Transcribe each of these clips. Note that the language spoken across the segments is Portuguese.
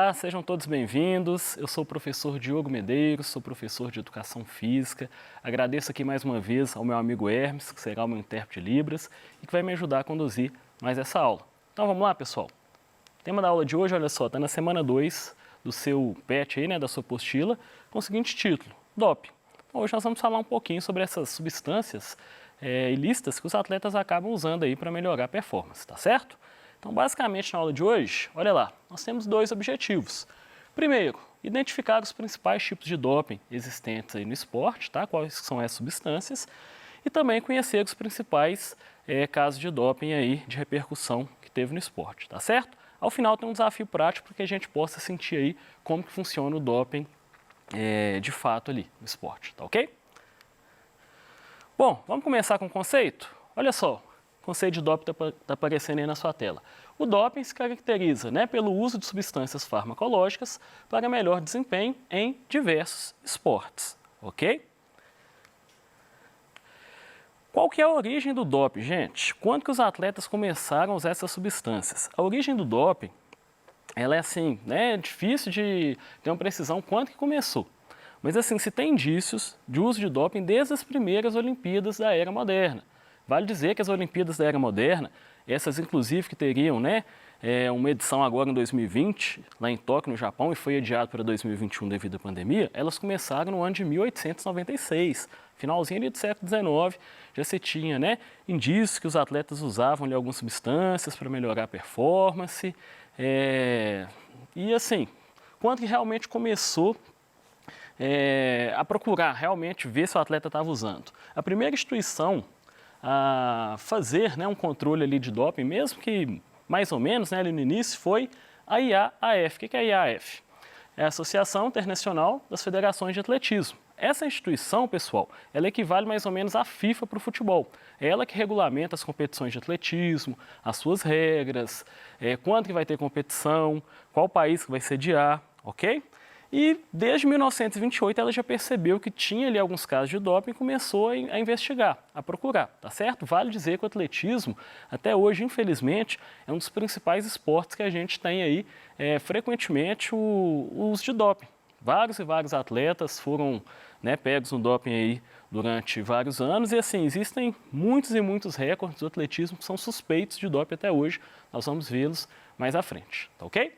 Olá, sejam todos bem-vindos. Eu sou o professor Diogo Medeiros, sou professor de Educação Física. Agradeço aqui mais uma vez ao meu amigo Hermes, que será o meu intérprete de Libras e que vai me ajudar a conduzir mais essa aula. Então vamos lá, pessoal. O tema da aula de hoje, olha só, está na semana 2 do seu PET aí, né, da sua apostila, com o seguinte título, doping. Então, hoje nós vamos falar um pouquinho sobre essas substâncias ilícitas que os atletas acabam usando aí para melhorar a performance, tá certo? Então, basicamente, na aula de hoje, olha lá, nós temos dois objetivos. Primeiro, identificar os principais tipos de doping existentes aí no esporte, tá? Quais são essas substâncias, e também conhecer os principais casos de doping aí, de repercussão que teve no esporte, tá certo? Ao final tem um desafio prático para que a gente possa sentir aí como que funciona o doping de fato ali no esporte, tá ok? Bom, vamos começar com o conceito? Olha só. O conceito de doping está aparecendo aí na sua tela. O doping se caracteriza, pelo uso de substâncias farmacológicas para melhor desempenho em diversos esportes, ok? Qual que é a origem do doping, gente? Quando que os atletas começaram a usar essas substâncias? A origem do doping, ela é assim, difícil de ter uma precisão quando que começou. Mas assim, se tem indícios de uso de doping desde as primeiras Olimpíadas da era moderna. Vale dizer que as Olimpíadas da Era Moderna, essas inclusive que teriam uma edição agora em 2020, lá em Tóquio, no Japão, e foi adiado para 2021 devido à pandemia, elas começaram no ano de 1896, finalzinho ali do século XIX, já se tinha indícios que os atletas usavam ali algumas substâncias para melhorar a performance, e assim, quando que realmente começou a procurar realmente ver se o atleta estava usando? A primeira instituição a fazer um controle ali de doping, mesmo que mais ou menos ali no início, foi a IAAF. O que é a IAAF? É a Associação Internacional das Federações de Atletismo. Essa instituição, pessoal, ela equivale mais ou menos à FIFA para o futebol. É ela que regulamenta as competições de atletismo, as suas regras, quando que vai ter competição, qual país que vai sediar, ok? E desde 1928 ela já percebeu que tinha ali alguns casos de doping e começou a investigar, a procurar, tá certo? Vale dizer que o atletismo, até hoje, infelizmente, é um dos principais esportes que a gente tem aí frequentemente o uso de doping. Vários e vários atletas foram pegos no doping aí durante vários anos e assim, existem muitos e muitos recordes do atletismo que são suspeitos de doping até hoje. Nós vamos vê-los mais à frente, tá ok?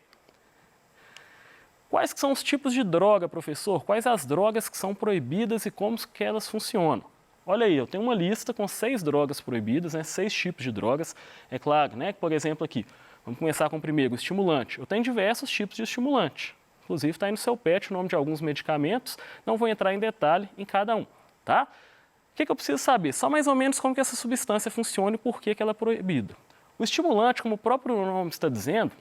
Quais que são os tipos de droga, professor? Quais as drogas que são proibidas e como que elas funcionam? Olha aí, eu tenho uma lista com 6 drogas proibidas, 6 tipos de drogas. É claro, por exemplo aqui, vamos começar com o primeiro, o estimulante. Eu tenho diversos tipos de estimulante. Inclusive está aí no seu PET o nome de alguns medicamentos. Não vou entrar em detalhe em cada um, tá? O que eu preciso saber? Só mais ou menos como que essa substância funciona e por que ela é proibida. O estimulante, como o próprio nome está dizendo,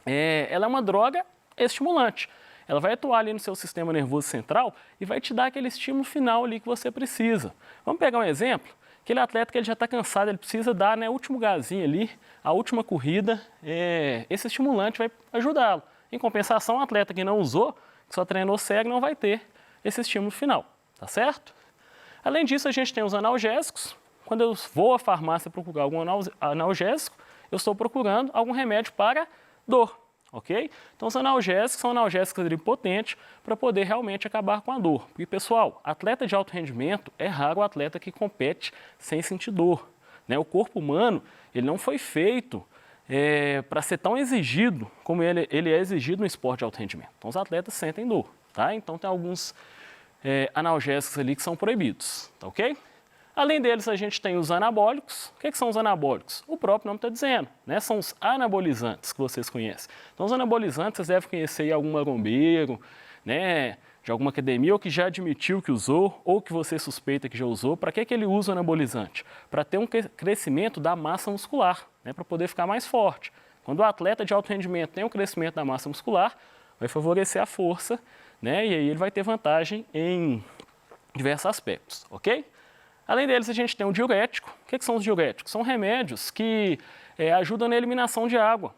ela é uma droga estimulante. Ela vai atuar ali no seu sistema nervoso central e vai te dar aquele estímulo final ali que você precisa. Vamos pegar um exemplo? Aquele atleta que ele já está cansado, ele precisa dar o último gazinho ali, a última corrida, esse estimulante vai ajudá-lo. Em compensação, o atleta que não usou, que só treinou cego, não vai ter esse estímulo final, tá certo? Além disso, a gente tem os analgésicos. Quando eu vou à farmácia procurar algum analgésico, eu estou procurando algum remédio para dor. Ok? Então, os analgésicos são analgésicos potentes para poder realmente acabar com a dor. Porque, pessoal, atleta de alto rendimento é raro o atleta que compete sem sentir dor. O corpo humano ele não foi feito para ser tão exigido como ele é exigido no esporte de alto rendimento. Então, os atletas sentem dor. Tá? Então, tem alguns analgésicos ali que são proibidos. Tá ok? Além deles, a gente tem os anabólicos. O que são os anabólicos? O próprio nome está dizendo, são os anabolizantes que vocês conhecem. Então, os anabolizantes, vocês devem conhecer aí algum marombeiro, de alguma academia, ou que já admitiu que usou, ou que você suspeita que já usou. Para que ele usa o anabolizante? Para ter um crescimento da massa muscular, para poder ficar mais forte. Quando o atleta de alto rendimento tem um crescimento da massa muscular, vai favorecer a força, e aí ele vai ter vantagem em diversos aspectos, ok? Além deles, a gente tem o diurético. O que são os diuréticos? São remédios que ajudam na eliminação de água,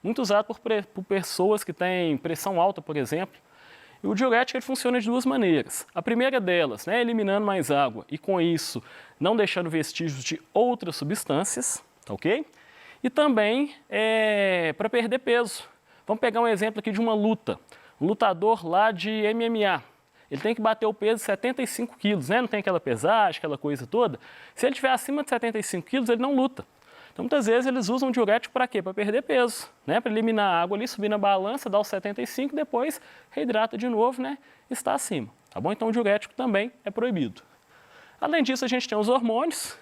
muito usado por pessoas que têm pressão alta, por exemplo. E o diurético ele funciona de duas maneiras. A primeira delas, eliminando mais água e com isso não deixando vestígios de outras substâncias, tá ok? E também para perder peso. Vamos pegar um exemplo aqui de uma luta. Um lutador lá de MMA. Ele tem que bater o peso de 75 quilos, né? Não tem aquela pesagem, aquela coisa toda. Se ele estiver acima de 75 quilos, ele não luta. Então, muitas vezes, eles usam diurético para quê? Para perder peso, né? Para eliminar a água ali, subir na balança, dar os 75, depois reidrata de novo, né? Está acima, tá bom? Então, o diurético também é proibido. Além disso, a gente tem os hormônios,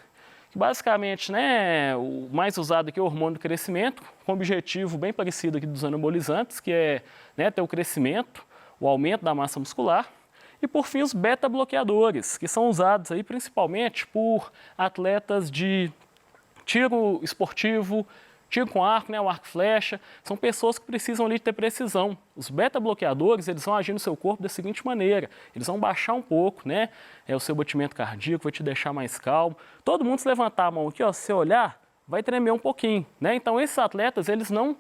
que basicamente, né, o mais usado aqui é o hormônio do crescimento, com um objetivo bem parecido aqui dos anabolizantes, que é, né, ter o crescimento, o aumento da massa muscular. E, por fim, os beta-bloqueadores, que são usados aí principalmente por atletas de tiro esportivo, tiro com arco, né, o arco e flecha, são pessoas que precisam ali ter precisão. Os beta-bloqueadores, eles vão agir no seu corpo da seguinte maneira, eles vão baixar um pouco, né, o seu batimento cardíaco, vai te deixar mais calmo. Todo mundo se levantar a mão aqui, ó, se você olhar, vai tremer um pouquinho, né? Então, esses atletas, eles não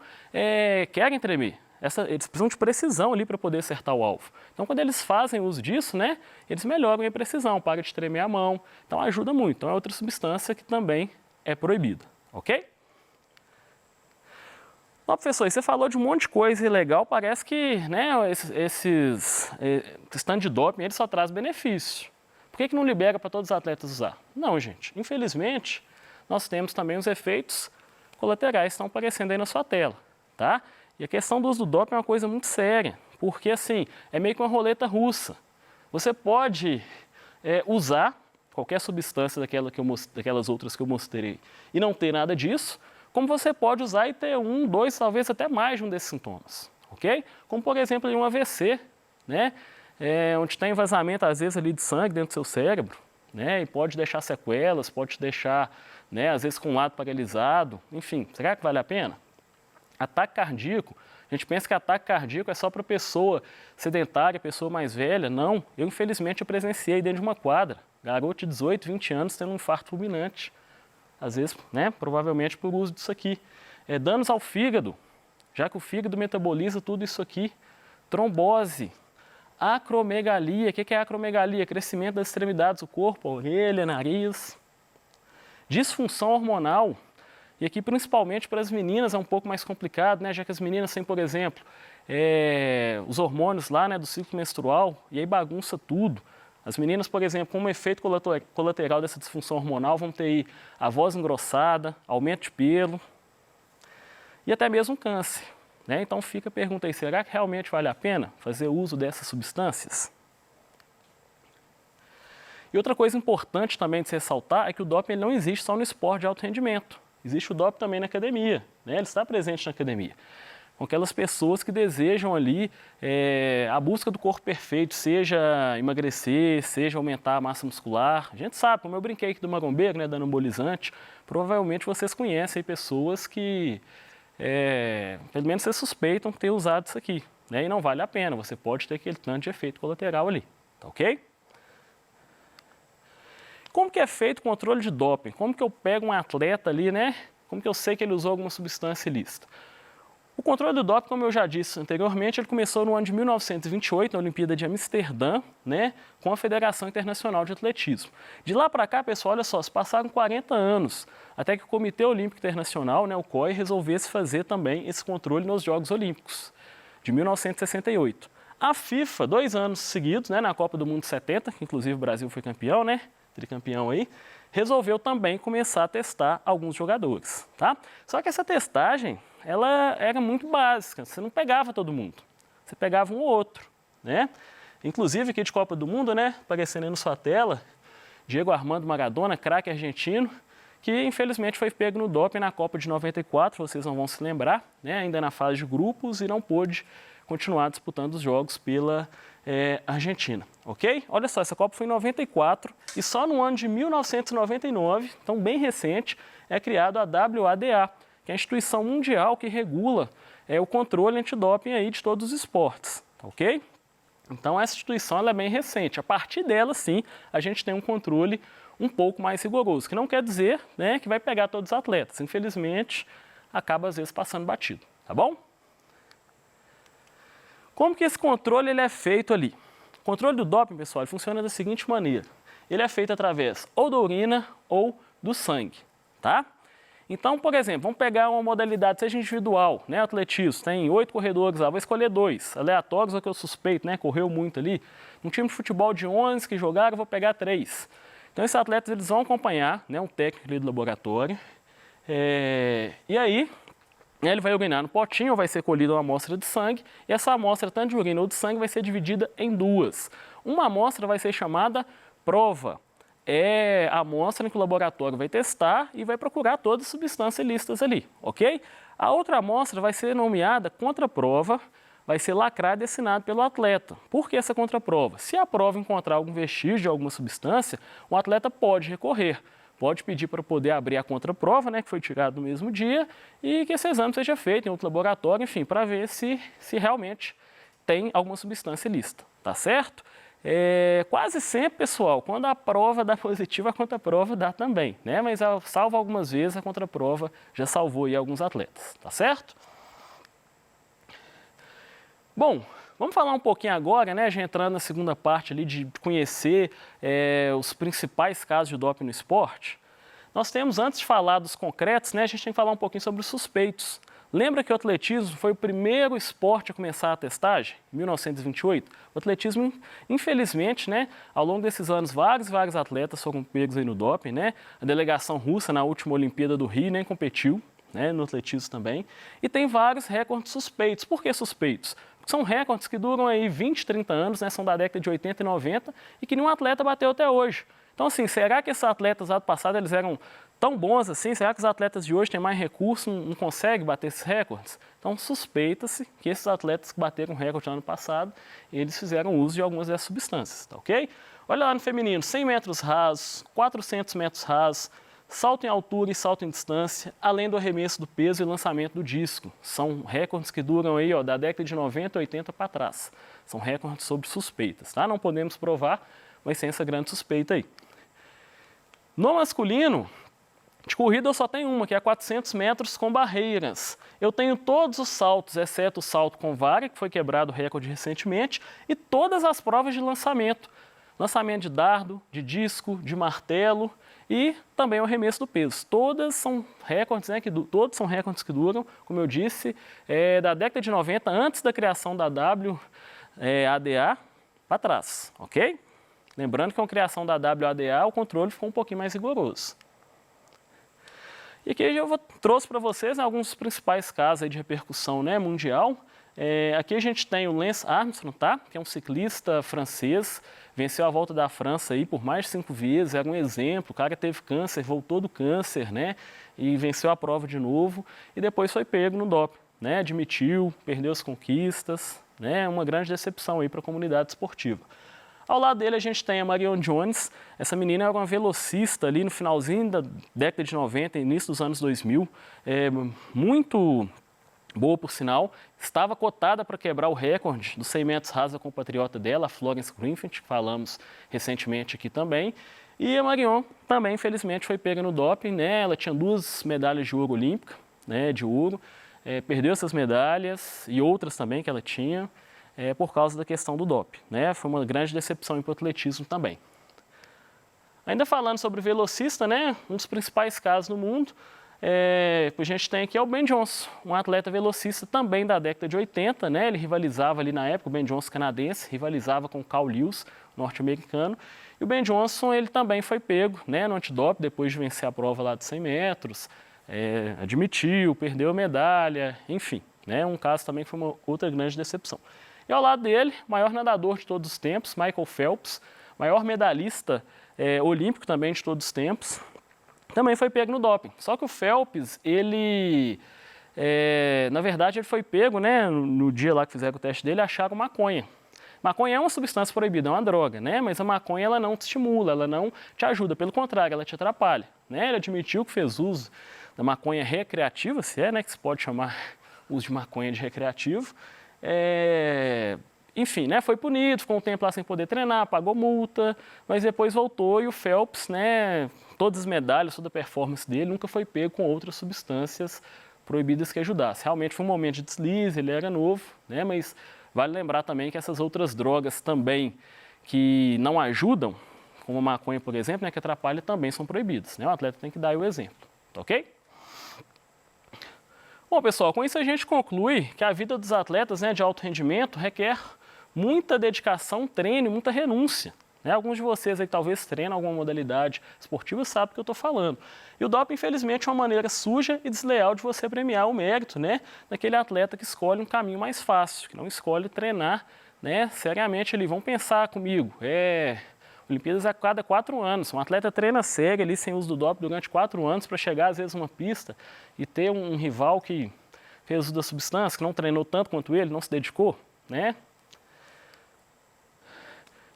querem tremer. Eles precisam de precisão ali para poder acertar o alvo. Então, quando eles fazem uso disso, né, eles melhoram a precisão, para de tremer a mão. Então, ajuda muito. Então, é outra substância que também é proibida, ok? Ó, professor, você falou de um monte de coisa ilegal, parece que, né, esses stand de doping, ele só traz benefício. Por que não libera para todos os atletas usar? Não, gente. Infelizmente, nós temos também os efeitos colaterais que estão aparecendo aí na sua tela, tá? E a questão do uso do doping é uma coisa muito séria, porque assim, é meio que uma roleta russa. Você pode usar qualquer substância daquelas outras que eu mostrei e não ter nada disso, como você pode usar e ter um, dois, talvez até mais de um desses sintomas, ok? Como por exemplo um AVC, né? Onde tem vazamento às vezes ali de sangue dentro do seu cérebro, né? E pode deixar sequelas, pode te deixar, né, às vezes com um lado paralisado, enfim, será que vale a pena? Ataque cardíaco, a gente pensa que ataque cardíaco é só para pessoa sedentária, pessoa mais velha. Não, eu infelizmente presenciei dentro de uma quadra, garoto de 18, 20 anos tendo um infarto fulminante. Às vezes, né, provavelmente por uso disso aqui. Danos ao fígado, já que o fígado metaboliza tudo isso aqui. Trombose, acromegalia. O que é acromegalia? Crescimento das extremidades do corpo, orelha, nariz. Disfunção hormonal. E aqui, principalmente para as meninas, é um pouco mais complicado, né? Já que as meninas têm, por exemplo, os hormônios lá, né, do ciclo menstrual, e aí bagunça tudo. As meninas, por exemplo, com um efeito colateral dessa disfunção hormonal, vão ter aí a voz engrossada, aumento de pelo e até mesmo câncer, né? Então fica a pergunta aí, será que realmente vale a pena fazer uso dessas substâncias? E outra coisa importante também de se ressaltar é que o doping não existe só no esporte de alto rendimento. Existe o doping também na academia, né? Ele está presente na academia. Com aquelas pessoas que desejam ali a busca do corpo perfeito, seja emagrecer, seja aumentar a massa muscular. A gente sabe, como eu brinquei aqui do marombeiro, né, do anabolizante, provavelmente vocês conhecem pessoas que, pelo menos vocês suspeitam de ter usado isso aqui, né? E não vale a pena, você pode ter aquele tanto de efeito colateral ali, tá ok? Como que é feito o controle de doping? Como que eu pego um atleta ali, né? Como que eu sei que ele usou alguma substância ilícita? O controle do doping, como eu já disse anteriormente, ele começou no ano de 1928, na Olimpíada de Amsterdã, né, com a Federação Internacional de Atletismo. De lá para cá, pessoal, olha só, se passaram 40 anos, até que o Comitê Olímpico Internacional, né, o COI, resolvesse fazer também esse controle nos Jogos Olímpicos, de 1968. A FIFA, 2 anos seguidos, né, na Copa do Mundo 70, que inclusive o Brasil foi campeão, né, tricampeão aí, resolveu também começar a testar alguns jogadores, tá? Só que essa testagem, ela era muito básica, você não pegava todo mundo, você pegava um ou outro, né? Inclusive aqui de Copa do Mundo, né, aparecendo aí na sua tela, Diego Armando Maradona, craque argentino, que infelizmente foi pego no doping na Copa de 94, vocês não vão se lembrar, né, ainda na fase de grupos e não pôde continuar disputando os jogos pela Argentina, ok? Olha só, essa Copa foi em 94 e só no ano de 1999, então bem recente, é criado a WADA, que é a instituição mundial que regula o controle antidoping aí de todos os esportes, ok? Então essa instituição ela é bem recente, a partir dela sim a gente tem um controle um pouco mais rigoroso, que não quer dizer, né, que vai pegar todos os atletas, infelizmente acaba às vezes passando batido, tá bom? Como que esse controle ele é feito ali? O controle do doping, pessoal, ele funciona da seguinte maneira. Ele é feito através ou da urina ou do sangue, tá? Então, por exemplo, vamos pegar uma modalidade, seja individual, né, atletismo, tem 8 corredores lá, vou escolher 2, aleatórios ou que eu suspeito, né, correu muito ali. Um time de futebol de 11 que jogaram, eu vou pegar 3. Então, esses atletas eles vão acompanhar, né, um técnico ali do laboratório, e aí ele vai urinar no potinho, vai ser colhida uma amostra de sangue, e essa amostra, tanto de urina ou de sangue, vai ser dividida em 2. Uma amostra vai ser chamada prova. É a amostra em que o laboratório vai testar e vai procurar todas as substâncias ilícitas ali, ok? A outra amostra vai ser nomeada contraprova, vai ser lacrada e assinada pelo atleta. Por que essa contraprova? Se a prova encontrar algum vestígio de alguma substância, o atleta pode recorrer. Pode pedir para poder abrir a contraprova, né, que foi tirada no mesmo dia, e que esse exame seja feito em outro laboratório, enfim, para ver se realmente tem alguma substância ilícita, tá certo? Quase sempre, pessoal, quando a prova dá positiva, a contraprova dá também, né? Mas salvo algumas vezes, a contraprova já salvou aí alguns atletas, tá certo? Bom, vamos falar um pouquinho agora, né, já entrando na segunda parte ali de conhecer os principais casos de doping no esporte. Nós temos, antes de falar dos concretos, né, a gente tem que falar um pouquinho sobre os suspeitos. Lembra que o atletismo foi o primeiro esporte a começar a testagem, em 1928? O atletismo, infelizmente, né, ao longo desses anos, vários atletas foram pegos aí no doping, né? A delegação russa, na última Olimpíada do Rio, nem competiu, né, no atletismo também. E tem vários recordes suspeitos. Por que suspeitos? Porque são recordes que duram aí 20, 30 anos, né, são da década de 80 e 90, e que nenhum atleta bateu até hoje. Então, assim, será que esses atletas lá do passado, eles eram tão bons assim? Será que os atletas de hoje têm mais recursos, não conseguem bater esses recordes? Então, suspeita-se que esses atletas que bateram o recorde no ano passado, eles fizeram uso de algumas dessas substâncias, tá ok? Olha lá no feminino, 100 metros rasos, 400 metros rasos, salto em altura e salto em distância, além do arremesso do peso e lançamento do disco. São recordes que duram aí, ó, da década de 90 e 80 para trás. São recordes sobre suspeitas, tá? Não podemos provar, mas tem essa grande suspeita aí. No masculino, de corrida eu só tenho uma, que é 400 metros com barreiras. Eu tenho todos os saltos, exceto o salto com vara, que foi quebrado o recorde recentemente, e todas as provas de lançamento. Lançamento de dardo, de disco, de martelo e também o arremesso do peso. Todas são recordes, né, todos são recordes que duram, como eu disse, da década de 90, antes da criação da WADA, para trás, ok? Lembrando que com a criação da WADA, o controle ficou um pouquinho mais rigoroso. E aqui eu trouxe para vocês, né, alguns dos principais casos aí de repercussão, né, mundial. Aqui a gente tem o Lance Armstrong, tá? Que é um ciclista francês, venceu a Volta da França aí por mais de 5 vezes, era um exemplo, o cara teve câncer, voltou do câncer, né? E venceu a prova de novo e depois foi pego no doping, né? Admitiu, perdeu as conquistas, né? Uma grande decepção aí para a comunidade esportiva. Ao lado dele a gente tem a Marion Jones. Essa menina era uma velocista ali no finalzinho da década de 90, início dos anos 2000, muito boa por sinal, estava cotada para quebrar o recorde dos 100 metros rasos da compatriota dela, a Florence Griffith, que falamos recentemente aqui também. E a Marion também, infelizmente, foi pega no doping, né? Ela tinha 2 medalhas de ouro olímpica, né, de ouro, perdeu essas medalhas e outras também que ela tinha, por causa da questão do doping, né? Foi uma grande decepção para o atletismo também. Ainda falando sobre velocista, né? Um dos principais casos no mundo, que a gente tem aqui é o Ben Johnson, um atleta velocista também da década de 80, né? Ele rivalizava ali na época, o Ben Johnson canadense, rivalizava com o Carl Lewis, norte-americano. E o Ben Johnson, ele também foi pego, né, no antidoping, depois de vencer a prova lá de 100 metros, admitiu, perdeu a medalha, enfim, né? Um caso também que foi uma outra grande decepção. E ao lado dele, o maior nadador de todos os tempos, Michael Phelps, maior medalhista olímpico também de todos os tempos, também foi pego no doping. Só que o Phelps, ele, na verdade, ele foi pego, né, no dia lá que fizeram o teste dele, acharam maconha. Maconha é uma substância proibida, é uma droga, né? Mas a maconha ela não te estimula, ela não te ajuda, pelo contrário, ela te atrapalha, né? Ele admitiu que fez uso da maconha recreativa, se é, né, que se pode chamar uso de maconha de recreativo. Enfim, né, foi punido, ficou um tempo lá sem poder treinar, pagou multa, mas depois voltou e o Phelps, né, todas as medalhas, toda a performance dele nunca foi pego com outras substâncias proibidas que ajudassem. Realmente foi um momento de deslize, ele era novo, né, mas vale lembrar também que essas outras drogas também que não ajudam, como a maconha, por exemplo, né, que atrapalha, também são proibidas, né, o atleta tem que dar aí o exemplo, tá ok? Bom, pessoal, com isso a gente conclui que a vida dos atletas, né, de alto rendimento requer muita dedicação, treino e muita renúncia. Né? Alguns de vocês aí talvez treinam alguma modalidade esportiva sabem do que eu estou falando. E o doping, infelizmente, é uma maneira suja e desleal de você premiar o mérito, né, daquele atleta que escolhe um caminho mais fácil, que não escolhe treinar, né, seriamente ali. Vão pensar comigo, Olimpíadas a cada 4 anos. Um atleta treina sério ali, sem uso do doping, durante 4 anos para chegar, às vezes, numa pista e ter um rival que fez uso da substância, que não treinou tanto quanto ele, não se dedicou, né?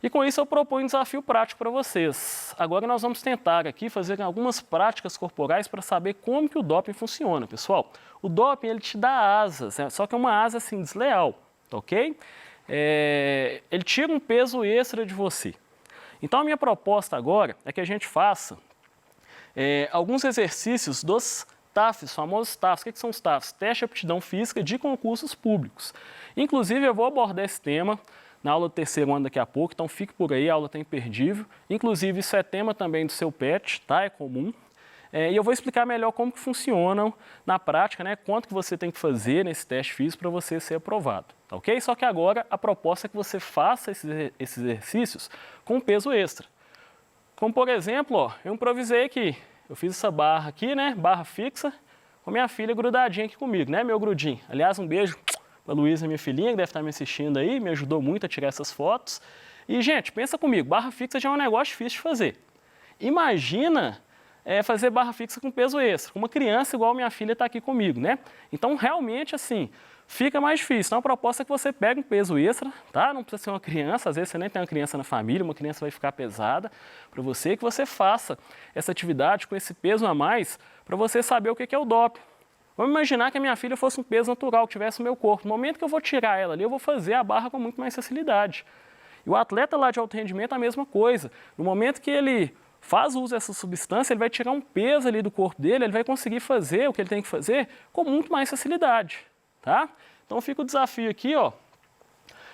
E com isso eu proponho um desafio prático para vocês. Agora nós vamos tentar aqui fazer algumas práticas corporais para saber como que o doping funciona, pessoal. O doping, ele te dá asas, né? Só que é uma asa assim desleal, tá ok? Ele tira um peso extra de você. Então a minha proposta agora é que a gente faça alguns exercícios dos TAFs, os famosos TAFs. O que são os TAFs? Teste de aptidão física de concursos públicos. Inclusive eu vou abordar esse tema na aula do terceiro ano daqui a pouco, então fique por aí, a aula está imperdível. Inclusive isso é tema também do seu PET, tá? É comum. E eu vou explicar melhor como que funcionam na prática, né? Quanto que você tem que fazer nesse teste físico para você ser aprovado, tá ok? Só que agora a proposta é que você faça esses exercícios com peso extra. Como por exemplo, ó, eu improvisei aqui, eu fiz essa barra aqui, né? Barra fixa, com minha filha grudadinha aqui comigo, né? Meu grudinho. Aliás, um beijo para a Luísa, minha filhinha, que deve estar me assistindo aí, me ajudou muito a tirar essas fotos. E, gente, pensa comigo, barra fixa já é um negócio difícil de fazer. Imagina fazer barra fixa com peso extra, com uma criança igual minha filha está aqui comigo, né? Então, realmente, assim, fica mais difícil. Então, a proposta é que você pegue um peso extra, tá? Não precisa ser uma criança, às vezes você nem tem uma criança na família, uma criança vai ficar pesada para você, que você faça essa atividade com esse peso a mais para você saber o que é o doping. Vamos imaginar que a minha filha fosse um peso natural, que tivesse no meu corpo. No momento que eu vou tirar ela ali, eu vou fazer a barra com muito mais facilidade. E o atleta lá de alto rendimento é a mesma coisa. No momento que ele faz uso dessa substância, ele vai tirar um peso ali do corpo dele, ele vai conseguir fazer o que ele tem que fazer com muito mais facilidade, tá? Então fica o desafio aqui, ó,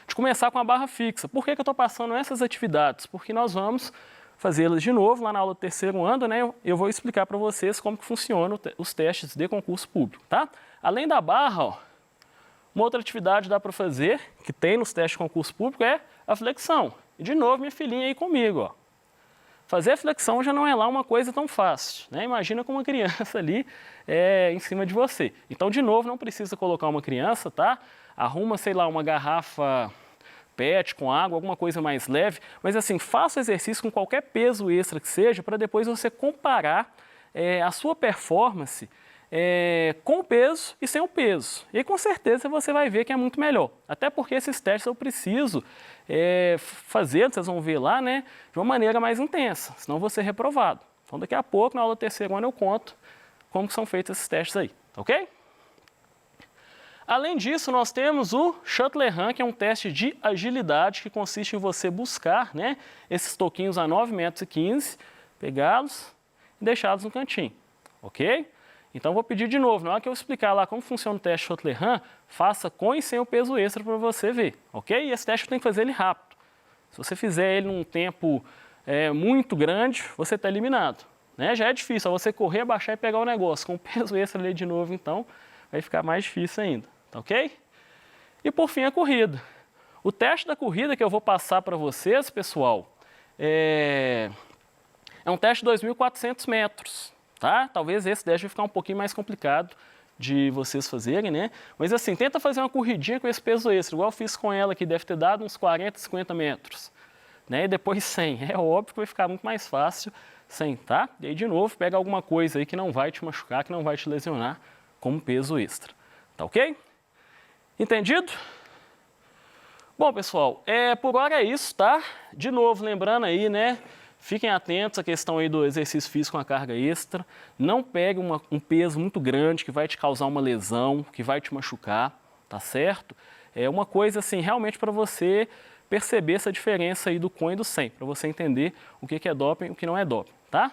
de começar com a barra fixa. Por que eu estou passando essas atividades? Porque nós vamos fazê-las de novo lá na aula do terceiro ano, né? Eu vou explicar para vocês como que funcionam os testes de concurso público, tá? Além da barra, ó, uma outra atividade dá para fazer, que tem nos testes de concurso público, é a flexão. E de novo, minha filhinha aí comigo, ó. Fazer a flexão já não é lá uma coisa tão fácil, né? Imagina com uma criança ali em cima de você. Então, de novo, não precisa colocar uma criança, tá? Arruma, sei lá, uma garrafa PET com água, alguma coisa mais leve, mas assim, faça o exercício com qualquer peso extra que seja, para depois você comparar a sua performance com o peso e sem o peso. E com certeza você vai ver que é muito melhor. Até porque esses testes eu preciso fazer, vocês vão ver lá, né, de uma maneira mais intensa, senão eu vou ser reprovado. Então daqui a pouco, na aula do terceiro ano, eu conto como que são feitos esses testes aí, ok? Além disso, nós temos o Shuttle Run, que é um teste de agilidade que consiste em você buscar, né, esses toquinhos a 9,15 metros, pegá-los e deixá-los no cantinho, ok? Então, vou pedir de novo, na hora que eu explicar lá como funciona o teste Shuttle Run, faça com e sem o peso extra para você ver, ok? E esse teste tem que fazer ele rápido. Se você fizer ele num tempo muito grande, você está eliminado, né? Já é difícil, você correr, abaixar e pegar o negócio. Com o peso extra ali de novo, então, vai ficar mais difícil ainda, tá ok? E por fim, a corrida. O teste da corrida que eu vou passar para vocês, pessoal, é um teste de 2.400 metros. Tá? Talvez esse deve ficar um pouquinho mais complicado de vocês fazerem, né? Mas assim, tenta fazer uma corridinha com esse peso extra, igual eu fiz com ela, que deve ter dado uns 40, 50 metros. Né? E depois 100. É óbvio que vai ficar muito mais fácil sem, tá? E aí, de novo, pega alguma coisa aí que não vai te machucar, que não vai te lesionar, como peso extra. Tá ok? Entendido? Bom, pessoal, por hora é isso, tá? De novo, lembrando aí, né? Fiquem atentos à questão aí do exercício físico com a carga extra. Não pegue um peso muito grande que vai te causar uma lesão, que vai te machucar, tá certo? É uma coisa assim, realmente para você perceber essa diferença aí do com e do sem, para você entender o que é doping e o que não é doping, tá?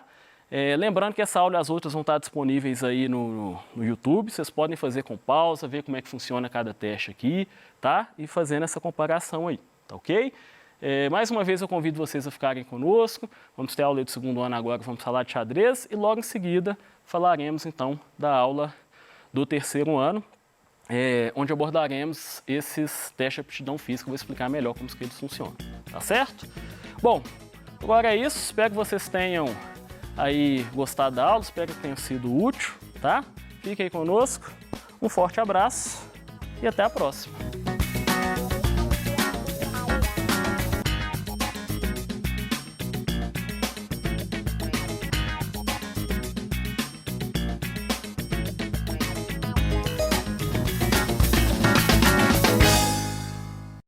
Lembrando que essa aula e as outras vão estar disponíveis aí no YouTube, vocês podem fazer com pausa, ver como é que funciona cada teste aqui, tá? E fazendo essa comparação aí, tá ok? Mais uma vez eu convido vocês a ficarem conosco, vamos ter a aula do segundo ano agora, vamos falar de xadrez e logo em seguida falaremos então da aula do terceiro ano, onde abordaremos esses testes de aptidão física. Eu vou explicar melhor como que eles funcionam, tá certo? Bom, agora é isso. Espero que vocês tenham aí gostado da aula, espero que tenha sido útil, tá? Fique aí conosco, um forte abraço e até a próxima.